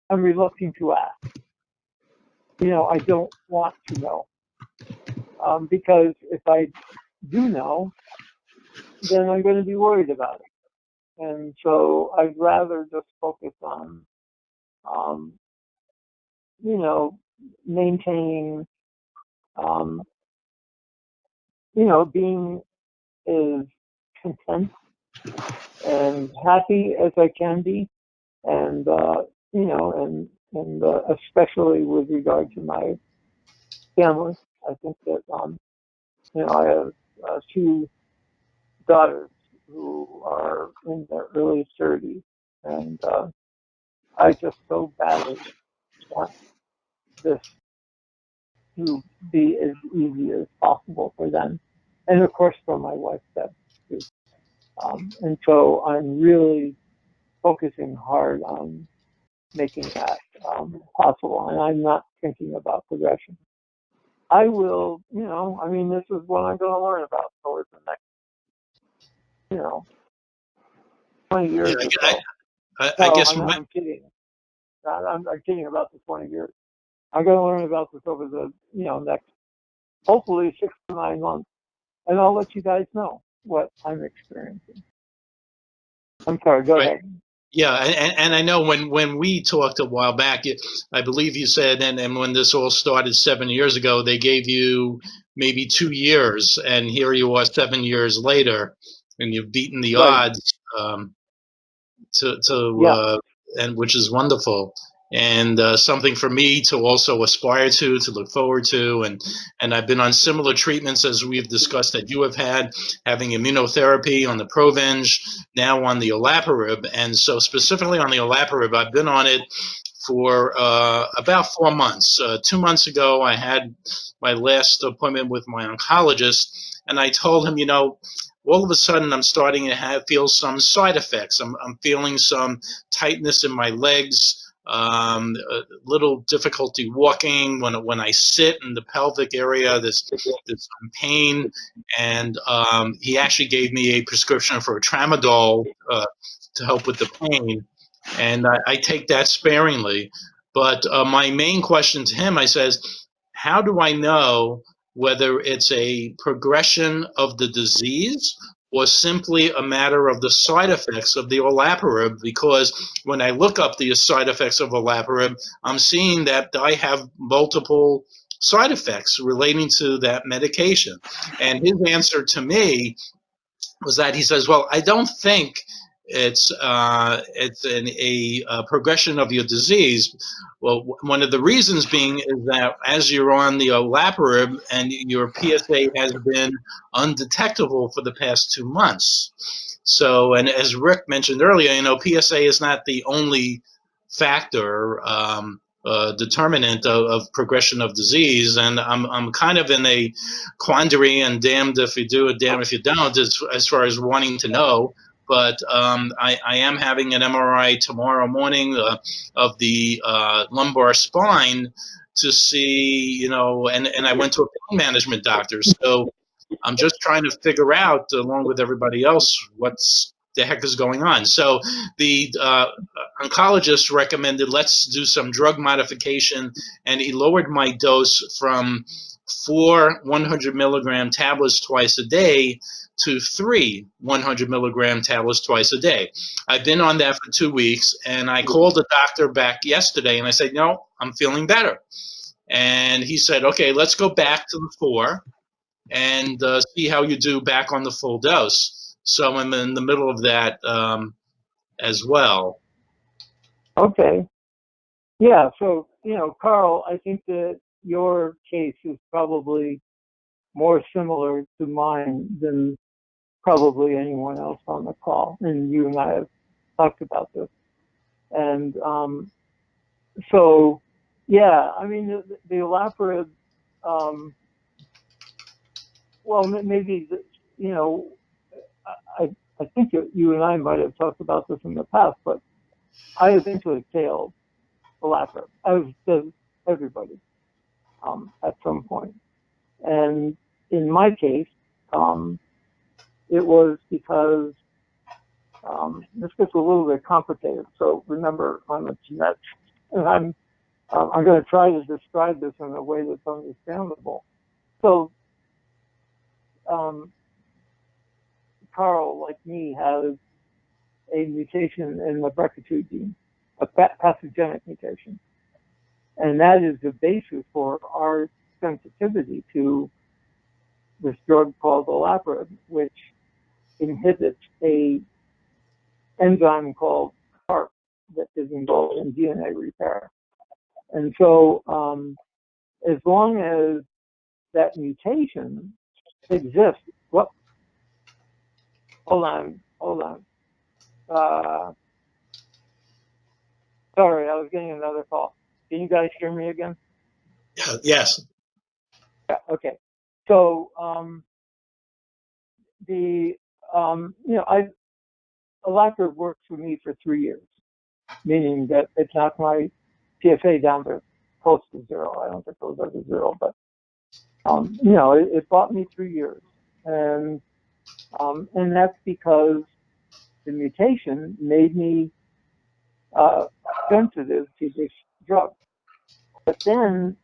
Speaker 3: reluctant to ask. You know, I don't want to know, because if I do know, then I'm going to be worried about it. And so I'd rather just focus on, um, you know, maintaining, um, you know, being as content and happy as I can be, and you know, and especially with regard to my family. I think that you know, I have 2 daughters who are in their early 30s, and I just so badly want this to be as easy as possible for them. And of course for my wife, Deb, too. And so I'm really focusing hard on making that possible. And I'm not thinking about progression. I will, I mean, this is what I'm going to learn about over the next, 20 years or so.
Speaker 1: I
Speaker 3: No,
Speaker 1: guess
Speaker 3: I'm kidding. I'm kidding about the 20 years. I'm going to learn about this over the, next, hopefully 6 to 9 months. And I'll let you guys know what I'm experiencing. I'm sorry, go ahead.
Speaker 1: Yeah, and I know when we talked a while back, I believe you said, and when this all started 7 years ago, they gave you maybe 2 years, and here you are 7 years later, and you've beaten the
Speaker 3: Right.
Speaker 1: odds
Speaker 3: Yeah.
Speaker 1: and which is wonderful. And something for me to also aspire to look forward to, and I've been on similar treatments as we've discussed that you have had, having immunotherapy on the Provenge, now on the olaparib, and so specifically on the olaparib, I've been on it for about 4 months. 2 months ago, I had my last appointment with my oncologist, and I told him, all of a sudden I'm starting to feel some side effects. I'm feeling some tightness in my legs, a little difficulty walking. When I sit in the pelvic area, there's some pain, and he actually gave me a prescription for a tramadol to help with the pain, and I take that sparingly. But my main question to him, I says, how do I know whether it's a progression of the disease or simply a matter of the side effects of the olaparib? Because when I look up the side effects of olaparib, I'm seeing that I have multiple side effects relating to that medication. And his answer to me was that he says, well, I don't think it's a progression of your disease. Well, one of the reasons being is that as you're on the olaparib and your PSA has been undetectable for the past 2 months. So, and as Rick mentioned earlier, PSA is not the only factor determinant of progression of disease, and I'm kind of in a quandary, and damned if you do it, damned if you don't, as far as wanting to know. But I am having an MRI tomorrow morning of the lumbar spine to see, and I went to a pain management doctor. So I'm just trying to figure out, along with everybody else, what's the heck is going on. So the oncologist recommended let's do some drug modification, and he lowered my dose from 4 100 milligram tablets twice a day to 3 100 milligram tablets twice a day. I've been on that for 2 weeks, and I called the doctor back yesterday, and I said, no, I'm feeling better. And he said, okay, let's go back to the 4 and see how you do back on the full dose. So I'm in the middle of that as well.
Speaker 3: Okay. Yeah. So, Carl, I think that your case is probably more similar to mine than probably anyone else on the call. And you and I have talked about this. And so, yeah, I mean, the olaparib, well, maybe, I think you and I might have talked about this in the past, but I eventually failed olaparib. As does everybody at some point. And in my case, it was because this gets a little bit complicated. So remember, I'm a genetic, and I'm going to try to describe this in a way that's understandable. So Carl, like me, has a mutation in the BRCA2 gene, a pathogenic mutation. And that is the basis for our sensitivity to this drug called olaparib, which inhibits a enzyme called PARP that is involved in DNA repair. And so as long as that mutation exists, well, hold on. Sorry, I was getting another call. Can you guys hear me again?
Speaker 1: Yes.
Speaker 3: Yeah, okay. So Alacrid worked for me for 3 years, meaning that it knocked my PFA down to close to zero. I don't think it was ever zero, but it bought me 3 years, and that's because the mutation made me sensitive to this drug. But then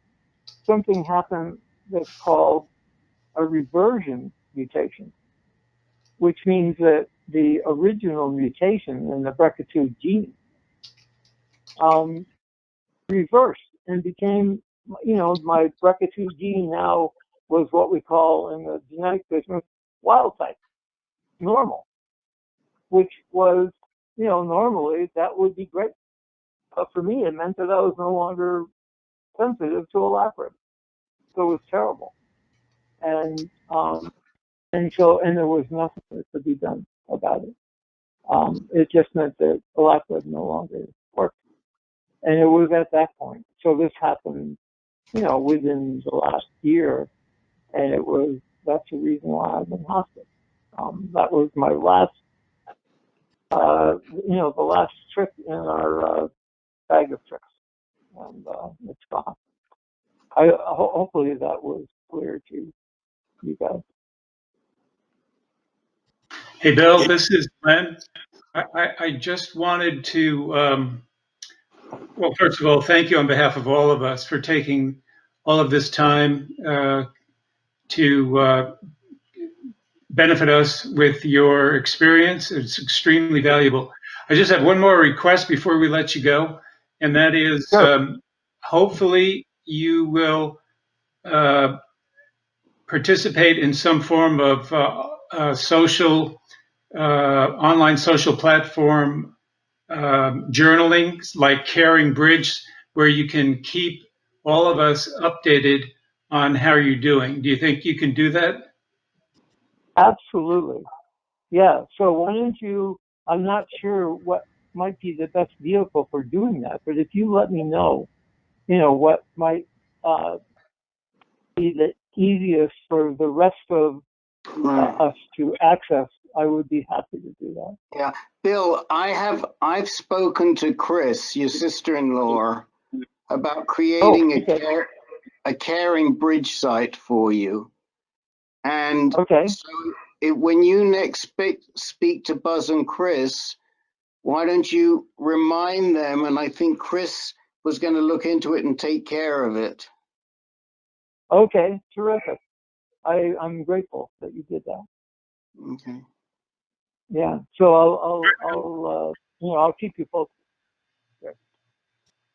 Speaker 3: something happened that's called a reversion mutation, which means that the original mutation in the BRCA2 gene reversed and became, my BRCA2 gene now was what we call in the genetic business wild type, normal, which was, normally that would be great. But for me, it meant that I was no longer sensitive to Alacrid. So it was terrible. And there was nothing that could be done about it. It just meant that Alacrid no longer worked. And it was at that point. So this happened, within the last year, and that's the reason why I'm in hospice. That was my last, the last trick in our bag of tricks, and it's gone. Hopefully that was clear to you guys.
Speaker 6: Hey, Bill, this is Glenn. I just wanted to, well, first of all, thank you on behalf of all of us for taking all of this time to benefit us with your experience. It's extremely valuable. I just have one more request before we let you go, and that is
Speaker 3: Sure.
Speaker 6: hopefully you will participate in some form of online social platform journaling, like Caring Bridge, where you can keep all of us updated on how you're doing. Do you think you can do that?
Speaker 3: Absolutely. Yeah. So why don't you, I'm not sure what might be the best vehicle for doing that, but if you let me know, what might be the easiest for the rest of us to access, I would be happy to do that.
Speaker 4: Yeah, Bill, I've spoken to Chris, your sister-in-law, about creating a caring bridge site for you. And
Speaker 3: Okay.
Speaker 4: so when you next speak to Buzz and Chris, why don't you remind them? And I think Chris was going to look into it and take care of it.
Speaker 3: Okay. Terrific. I'm grateful that you did that.
Speaker 4: Okay.
Speaker 3: Yeah. So I'll keep you posted.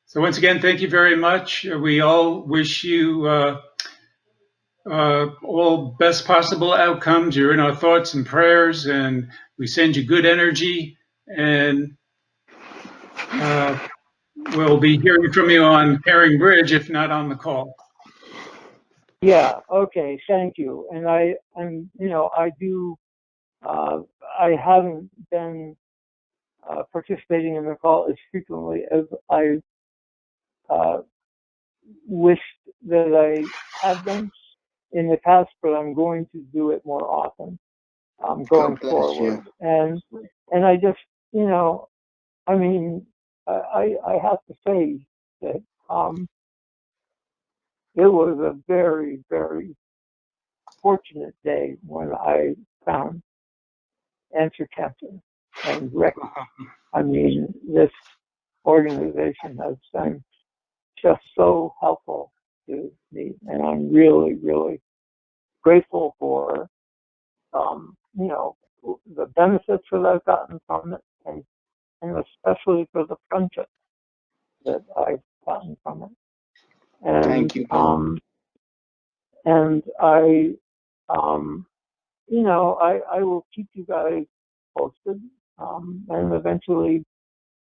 Speaker 6: So once again, thank you very much. We all wish you all best possible outcomes. You're in our thoughts and prayers, and we send you good energy. And we'll be hearing from you on Caring Bridge, if not on the call.
Speaker 3: Yeah. Okay. Thank you. And I haven't been participating in the call as frequently as I wished that I had been in the past, but I'm going to do it more often going
Speaker 4: God bless
Speaker 3: forward.
Speaker 4: you.
Speaker 3: And I just, I mean, I have to say that it was a very, very fortunate day when I found Answer Cancer and Rick. I mean, this organization has been just so helpful to me, and I'm really, really grateful for, the benefits that I've gotten from it, and especially for the friendship that I've gotten from it. And
Speaker 4: Thank you, Bill.
Speaker 3: and I, I will keep you guys posted, and eventually,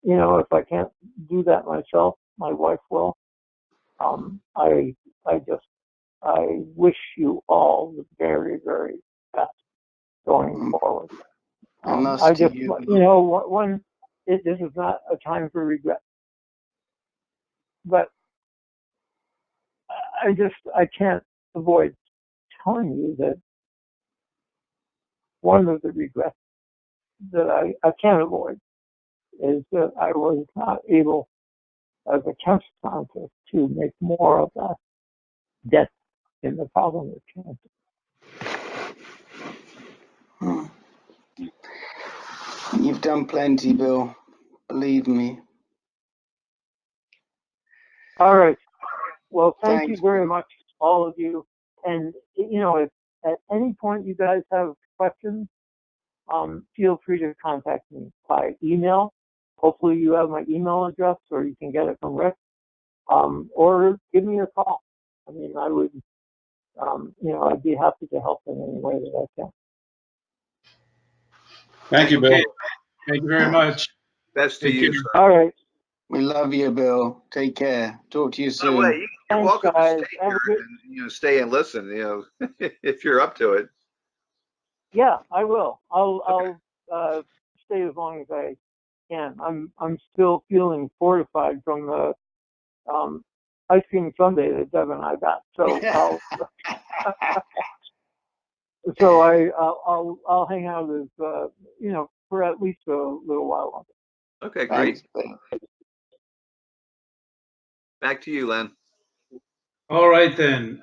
Speaker 3: if I can't do that myself, my wife will. I wish you all the very, very best going forward.
Speaker 4: And us
Speaker 3: I
Speaker 4: to
Speaker 3: just,
Speaker 4: you.
Speaker 3: this is not a time for regret, but I can't avoid telling you that one of the regrets that I can't avoid is that I was not able, as a cancer scientist, to make more of that dent in the problem of cancer.
Speaker 4: Hmm. You've done plenty, Bill. Believe me.
Speaker 3: All right. Well, thank you
Speaker 4: Thanks.
Speaker 3: very much, all of you. And, you know, if at any point you guys have questions, feel free to contact me by email. Hopefully you have my email address or you can get it from Rick. Or give me a call. I mean, I would, you know, I'd be happy to help in any way that I can.
Speaker 1: Thank you, Bill.
Speaker 6: Okay. Thank you very much.
Speaker 2: Best to
Speaker 6: Take
Speaker 2: you,
Speaker 6: care.
Speaker 2: sir.
Speaker 3: All right.
Speaker 4: We love you, Bill. Take care. Talk to you
Speaker 2: By the way,
Speaker 4: soon.
Speaker 2: you're
Speaker 3: Thanks,
Speaker 2: welcome to
Speaker 3: guys.
Speaker 2: stay
Speaker 3: Have a
Speaker 2: here
Speaker 3: good.
Speaker 2: and stay and listen. If you're up to it.
Speaker 3: Yeah, I will. I'll
Speaker 2: Okay.
Speaker 3: stay as long as I can. I'm still feeling fortified from the ice cream sundae that Deb and I got. So I'll hang out as you know, for at least a little while longer.
Speaker 2: Okay, great.
Speaker 4: Thanks, Bill.
Speaker 2: Back to you, Len.
Speaker 6: All right then.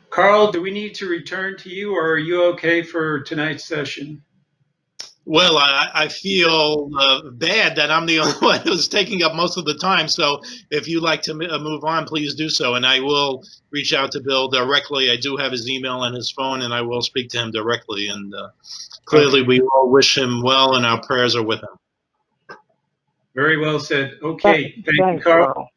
Speaker 6: Carl, do we need to return to you, or are you okay for tonight's session?
Speaker 1: Well, I feel bad that I'm the only one who's taking up most of the time. So if you'd like to move on, please do so. And I will reach out to Bill directly. I do have his email and his phone, and I will speak to him directly. And clearly,
Speaker 6: Okay.
Speaker 1: we all wish him well, and our prayers are with him.
Speaker 6: Very well said. Okay. Thank you,
Speaker 3: Thanks,
Speaker 6: Carl.
Speaker 3: Carl.